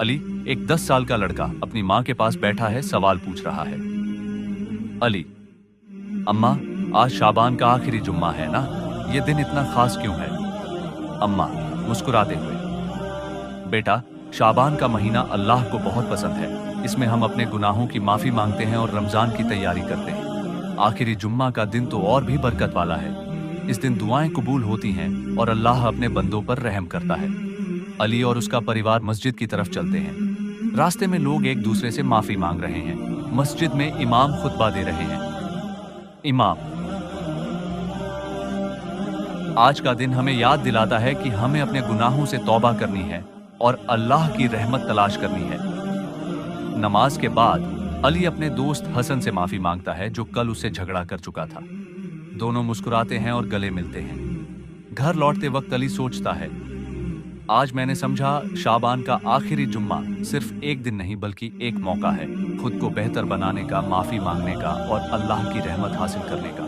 अली, एक 10 साल का लड़का अपनी माँ के पास बैठा है, सवाल पूछ रहा है। अली, अम्मा, आज शाबान का आखिरी जुम्मा है ना, ये दिन इतना खास क्यों है? अम्मा मुस्कुराते हुए, बेटा, शाबान का महीना अल्लाह को बहुत पसंद है। इसमें हम अपने गुनाहों की माफी मांगते हैं और रमजान की तैयारी करते हैं। आखिरी जुम्मा का दिन तो और भी बरकत वाला है। इस दिन दुआएं कबूल होती हैं और अल्लाह अपने बंदों पर रहम करता है। अली और उसका परिवार मस्जिद की तरफ चलते हैं। रास्ते में लोग एक दूसरे से माफी मांग रहे हैं। मस्जिद में इमाम खुतबा दे रहे हैं। इमाम, आज का दिन हमें याद दिलाता है कि हमें अपने गुनाहों से तौबा करनी है और अल्लाह की रहमत तलाश करनी है। नमाज के बाद अली अपने दोस्त हसन से माफी मांगता है, जो कल उससे झगड़ा कर चुका था। दोनों मुस्कुराते हैं और गले मिलते हैं। घर लौटते वक्त अली सोचता है, आज मैंने समझा शाबान का आखिरी जुम्मा सिर्फ एक दिन नहीं बल्कि एक मौका है खुद को बेहतर बनाने का, माफी मांगने का और अल्लाह की रहमत हासिल करने का।